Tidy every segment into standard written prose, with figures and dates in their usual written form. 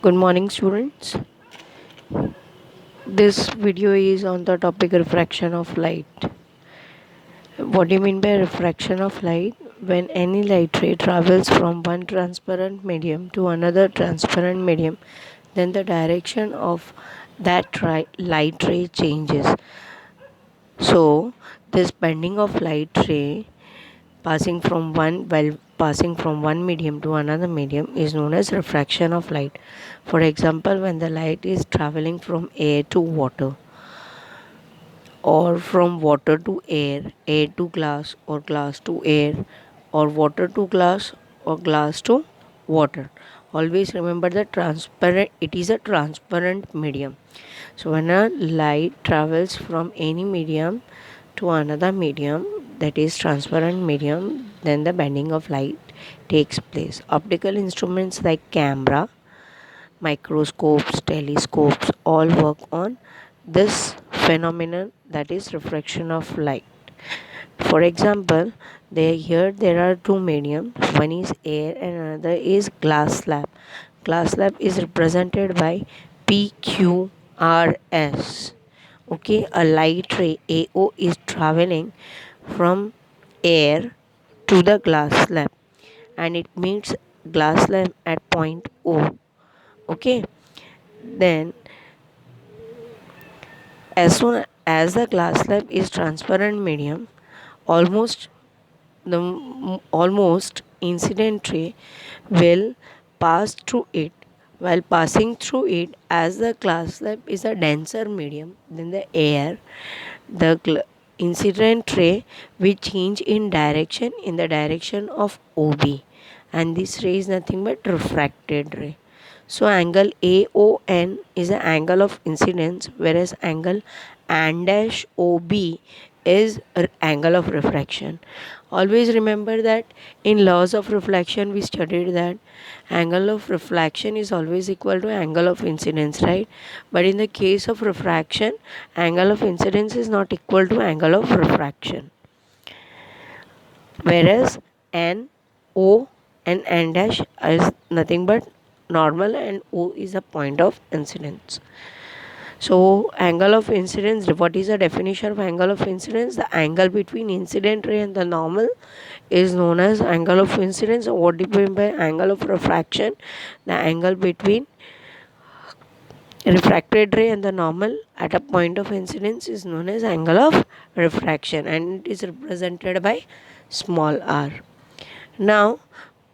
Good morning, students. This video is on the topic refraction of light. What do you mean by refraction of light? When any light ray travels from one transparent medium to another transparent medium, then the direction of that light ray changes. So, this bending of light ray passing from one medium to another medium is known as refraction of light. For example, when the light is traveling from air to water, or from water to air, air to glass, or glass to air, or water to glass, or glass to water. Always remember that it is a transparent medium. So when a light travels from any medium to another medium, that is transparent medium, then the bending of light takes place. Optical instruments like camera, microscopes, telescopes all work on this phenomenon, that is refraction of light. For example, there are two mediums, one is air and another is glass slab. Glass slab is represented by PQRS. Okay, a light ray AO is traveling from air to the glass slab and it meets glass slab at point O. Okay, then as soon as the glass slab is transparent medium, almost almost incident ray will pass through it. While passing through it, as the glass slab is a denser medium than the air, the incident ray will change in the direction of OB, and this ray is nothing but refracted ray. So angle AON is the angle of incidence, whereas angle AN dash OB is angle of refraction. Always remember that in laws of reflection we studied that angle of reflection is always equal to angle of incidence, right? But in the case of refraction, angle of incidence is not equal to angle of refraction. Whereas N, O and N dash is nothing but normal and O is a point of incidence. So angle of incidence, what is the definition of angle of incidence? The angle between incident ray and the normal is known as angle of incidence. What do you mean by angle of refraction? The angle between refracted ray and the normal at a point of incidence is known as angle of refraction, and it is represented by small r. Now,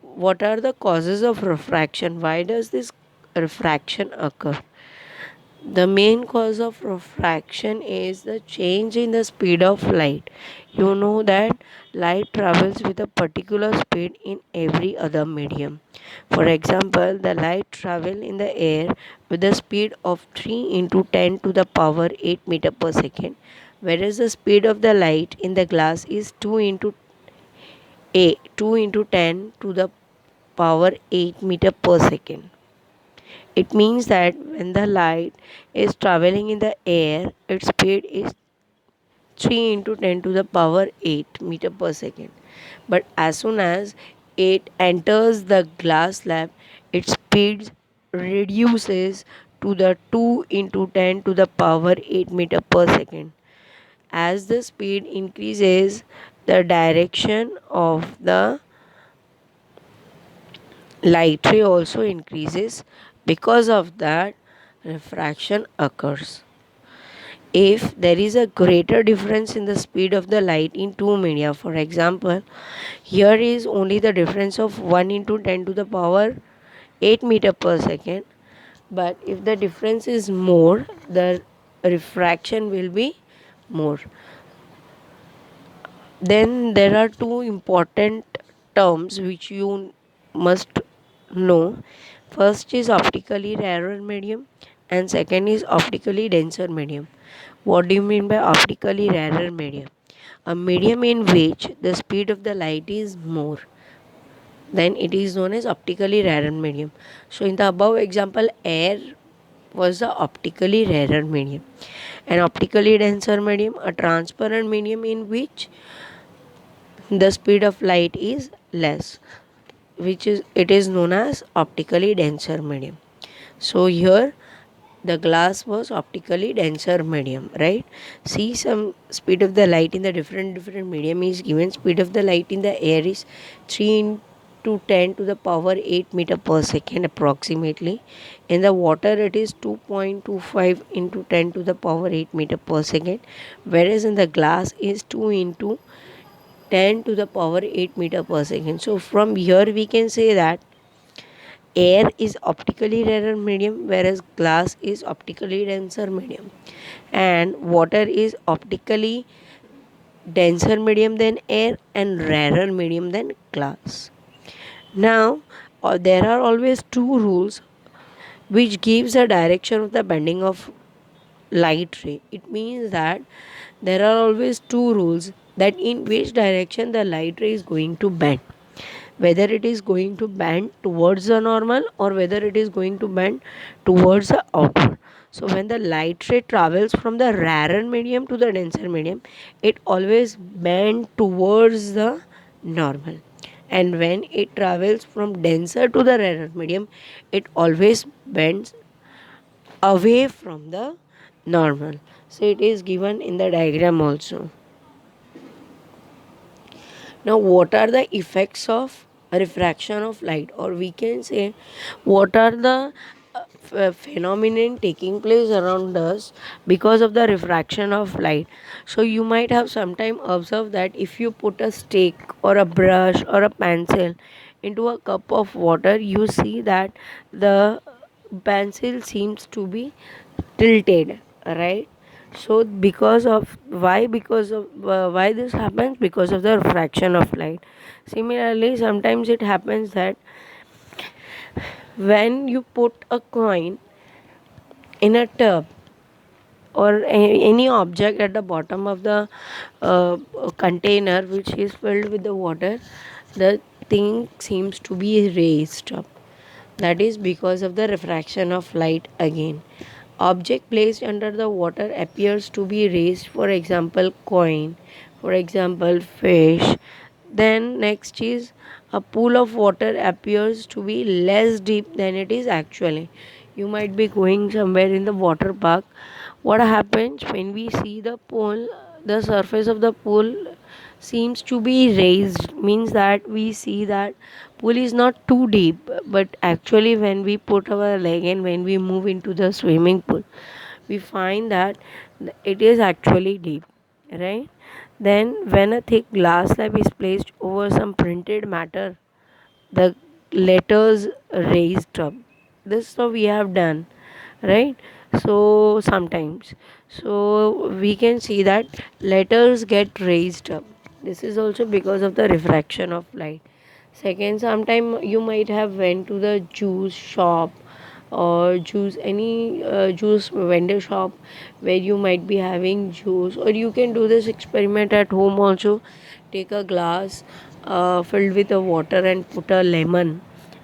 what are the causes of refraction? Why does this refraction occur? The main cause of refraction is the change in the speed of light. You know that light travels with a particular speed in every other medium. For example, the light travels in the air with a speed of 3 into 10 to the power 8 meter per second, whereas the speed of the light in the glass is 2 into 10 to the power 8 meter per second. It means that when the light is traveling in the air, its speed is 3 into 10 to the power 8 meter per second. But as soon as it enters the glass slab, its speed reduces to the 2 into 10 to the power 8 meter per second. As the speed increases, the direction of the light ray also increases. Because of that, refraction occurs. If there is a greater difference in the speed of the light in two media, for example, here is only the difference of 1 into 10 to the power 8 meter per second, but if the difference is more, the refraction will be more. Then there are two important terms which you must know. First is optically rarer medium and second is optically denser medium. What do you mean by optically rarer medium? A medium in which the speed of the light is more, then it is known as optically rarer medium. So in the above example, air was the optically rarer medium. An optically denser medium, a transparent medium in which the speed of light is less, which is it is known as optically denser medium. So here the glass was optically denser medium, right? See, some speed of the light in the different medium is given. Speed of the light in the air is 3 into 10 to the power 8 meter per second approximately. In the water it is 2.25 into 10 to the power 8 meter per second, whereas in the glass is 2 into 10 to the power 8 meter per second. So from here we can say that air is optically rarer medium, whereas glass is optically denser medium, and water is optically denser medium than air and rarer medium than glass. Now there are always two rules which gives a direction of the bending of light ray. It means that there are always two rules that in which direction the light ray is going to bend, whether it is going to bend towards the normal or whether it is going to bend towards the outward. So when the light ray travels from the rarer medium to the denser medium, it always bends towards the normal, and when it travels from denser to the rarer medium, it always bends away from the normal. So it is given in the diagram also. Now, what are the effects of refraction of light, or we can say, what are the phenomenon taking place around us because of the refraction of light? So, you might have sometime observed that if you put a stick or a brush or a pencil into a cup of water, you see that the pencil seems to be tilted, right? So because of why, because of why this happens, because of the refraction of light. Similarly, sometimes it happens that when you put a coin in a tub or any object at the bottom of the container which is filled with the water, the thing seems to be raised up. That is because of the refraction of light again. Object placed under the water appears to be raised, for example, coin, for example, fish. Then next is a pool of water appears to be less deep than it is actually. You might be going somewhere in the water park. What happens when we see the pool, the surface of the pool seems to be raised, means that we see that pool is not too deep, but actually when we put our leg and when we move into the swimming pool, we find that it is actually deep, right? Then when a thick glass slab is placed over some printed matter, the letters raised up. This so we have done, right? So sometimes, so we can see that letters get raised up. This is also because of the refraction of light. Second, sometime you might have went to the juice shop or juice, any juice vendor shop where you might be having juice, or you can do this experiment at home also. Take a glass filled with a water and put a lemon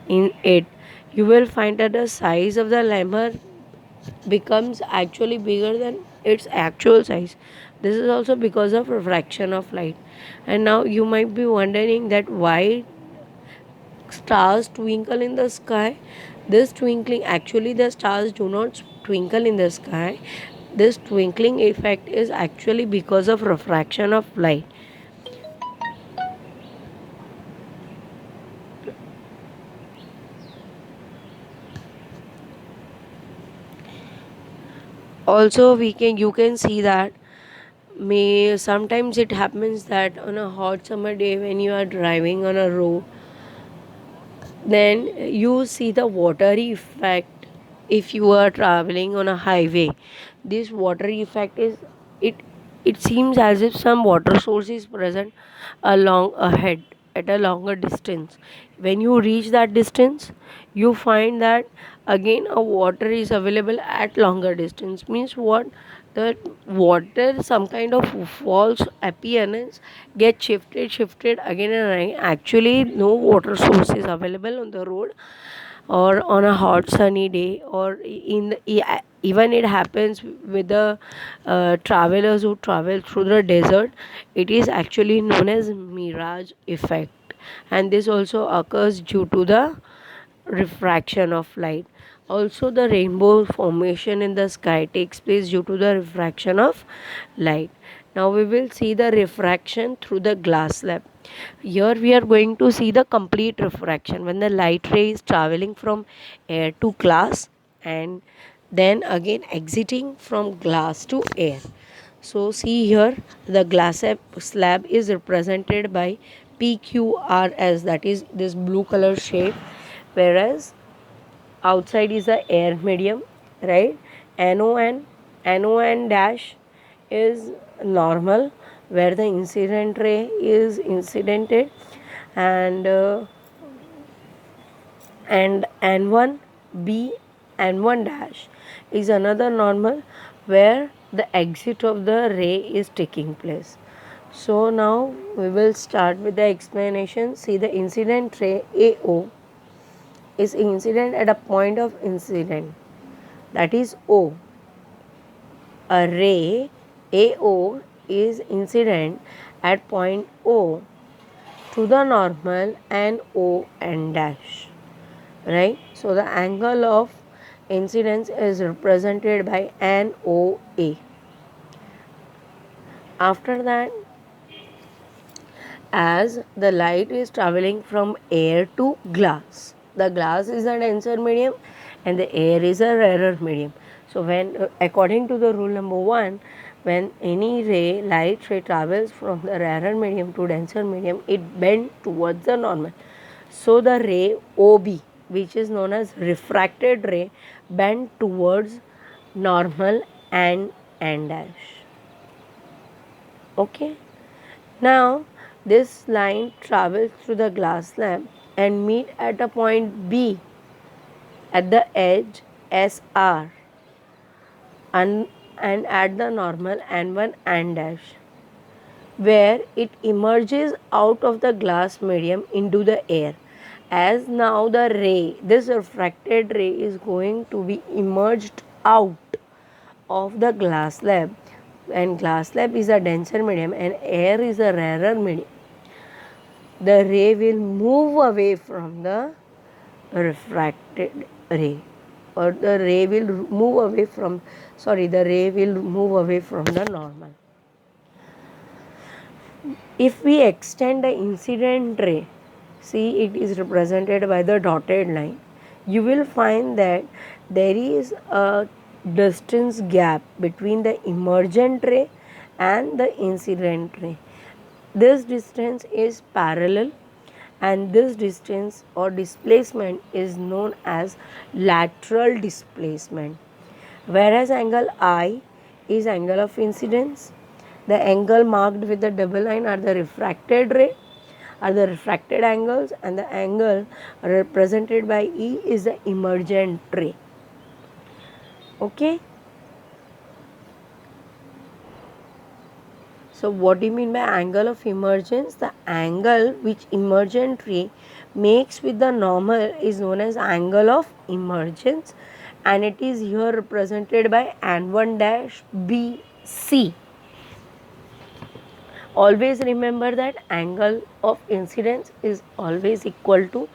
in it. You will find that the size of the lemon becomes actually bigger than its actual size. This is also because of refraction of light. And now you might be wondering that why stars twinkle in the sky. This twinkling, actually the stars do not twinkle in the sky. This twinkling effect is actually because of refraction of light. Also we can, you can see that may sometimes it happens that on a hot summer day when you are driving on a road, then you see the watery effect. If you are traveling on a highway, this watery effect is, it it seems as if some water source is present along ahead at a longer distance. When you reach that distance, you find that again a water is available at longer distance. Means what? The water, some kind of false appearance, get shifted again and again. Actually no water source is available on the road or on a hot sunny day, or in the, even it happens with the travelers who travel through the desert. It is actually known as mirage effect, and this also occurs due to the refraction of light. Also, the rainbow formation in the sky takes place due to the refraction of light. Now, we will see the refraction through the glass slab. Here, we are going to see the complete refraction when the light ray is traveling from air to glass and then again exiting from glass to air. So, see here the glass slab is represented by PQRS, that is this blue color shape, whereas outside is the air medium, right? NON dash is normal, where the incident ray is incidented, and N1B N1 dash is another normal, where the exit of the ray is taking place. So now we will start with the explanation. See, the incident ray AO is incident at a point of incident, that is O. A ray AO is incident at point O to the normal and ON dash, right? So the angle of incidence is represented by NOA. After that, as the light is traveling from air to glass, the glass is a denser medium and the air is a rarer medium. So when according to the rule number 1, when any light ray travels from the rarer medium to denser medium, it bends towards the normal. So the ray OB, which is known as refracted ray, bend towards normal and N dash. Okay. Now this line travels through the glass slab and meet at a point B at the edge SR and at the normal N1 N dash, where it emerges out of the glass medium into the air. As now the ray, this refracted ray, is going to be emerged out of the glass slab, and glass slab is a denser medium and air is a rarer medium, the ray will move away from the refracted ray, or the ray will move away from, the ray will move away from the normal. If we extend the incident ray, see, it is represented by the dotted line, you will find that there is a distance gap between the emergent ray and the incident ray. This distance is parallel, and this distance or displacement is known as lateral displacement. Whereas angle I is angle of incidence, the angle marked with the double line are the refracted ray, are the refracted angles, and the angle represented by E is the emergent ray. Okay. So what do you mean by angle of emergence? The angle which emergent ray makes with the normal is known as angle of emergence, and it is here represented by N1 dash BC. Always remember that angle of incidence is always equal to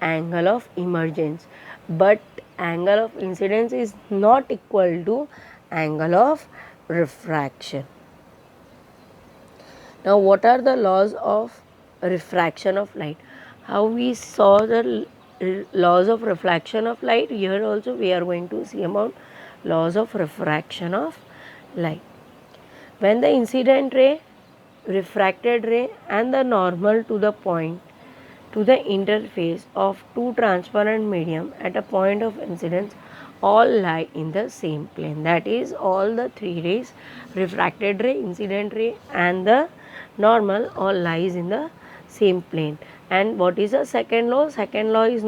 angle of emergence, but angle of incidence is not equal to angle of refraction. Now, what are the laws of refraction of light? How we saw the laws of refraction of light, here also we are going to see about laws of refraction of light. When the incident ray, refracted ray, and the normal to the point to the interface of two transparent medium at a point of incidence all lie in the same plane, that is, all the three rays, refracted ray, incident ray, and the normal, all lies in the same plane. And what is the second law? Second law is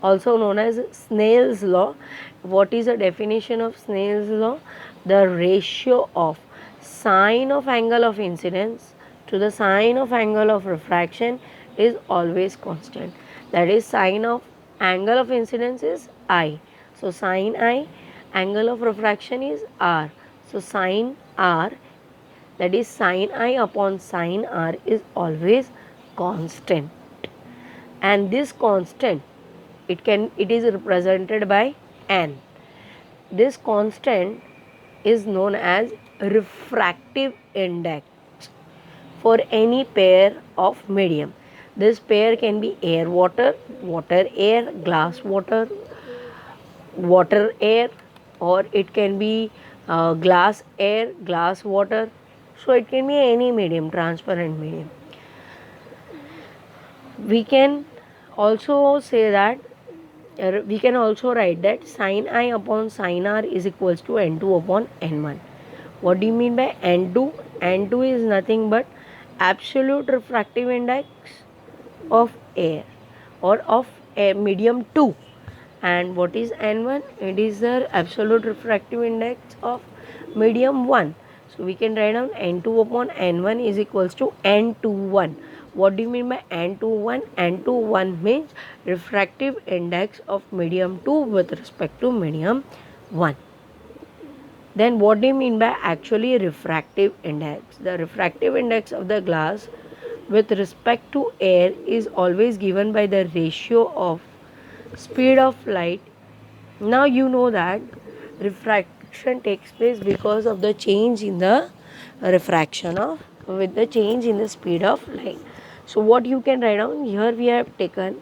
also known as Snell's law. What is the definition of Snell's law? The ratio of sine of angle of incidence to the sine of angle of refraction is always constant. That is, sine of angle of incidence is I. So sine I, angle of refraction is R. So sine R, that is sine I upon sine R, is always constant. And this constant it is represented by n. This constant is known as refractive index for any pair of medium. This pair can be air water, water air, glass water, water air, or it can be glass air, glass water. So it can be any medium, transparent medium. We can also say that we can also write that sin I upon sin r is equals to n2 upon n1. What do you mean by n2? N2 is nothing but absolute refractive index of air or of a medium 2. And what is n1? It is the absolute refractive index of medium 1. So we can write down n2 upon n1 is equals to n21. What do you mean by n21? N21 means refractive index of medium 2 with respect to medium 1. Then what do you mean by actually refractive index? The refractive index of the glass with respect to air is always given by the ratio of speed of light. Now you know that refraction takes place because of the change in the refraction of with the change in the speed of light. So what you can write down here, we have taken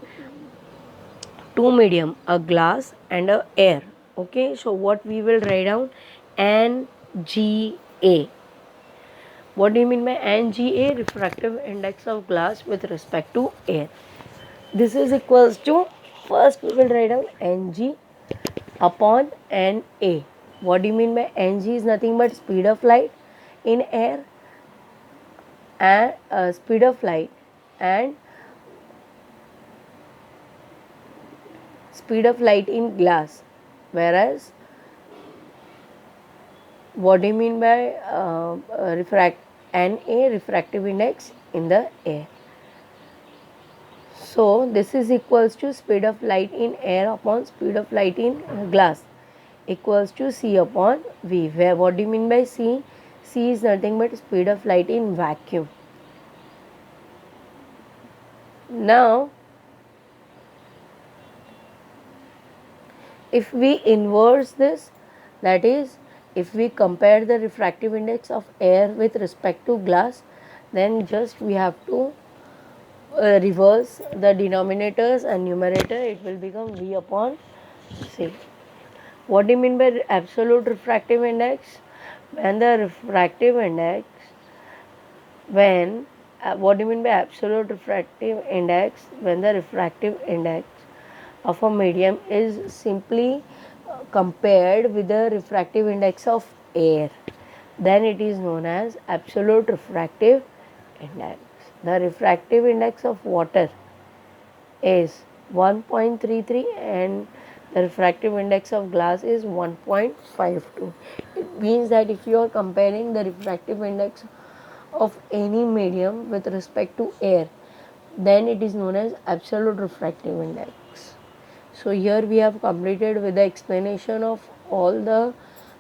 two medium, a glass and a air. Okay, so what we will write down, NGA. What do you mean by NGA? Refractive index of glass with respect to air. This is equals to, first we will write down Ng upon Na. What do you mean by Ng is nothing but speed of light in air and speed of light and speed of light in glass. Whereas what do you mean by Na, refractive index in the air? So this is equals to speed of light in air upon speed of light in glass equals to C upon V. Where what do you mean by C? C is nothing but speed of light in vacuum. Now if we inverse this, that is if we compare the refractive index of air with respect to glass, then just we have to reverse the denominators and numerator, it will become V upon C. What do you mean by absolute refractive index? When the refractive index, when what do you mean by absolute refractive index? When the refractive index of a medium is simply compared with the refractive index of air, then it is known as absolute refractive index. The refractive index of water is 1.33 and the refractive index of glass is 1.52. It means that if you are comparing the refractive index of any medium with respect to air, then it is known as absolute refractive index. So here we have completed with the explanation of all the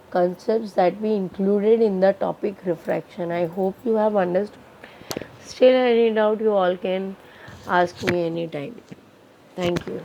concepts that we included in the topic refraction. I hope you have understood. Still any doubt, you all can ask me anytime. Thank you.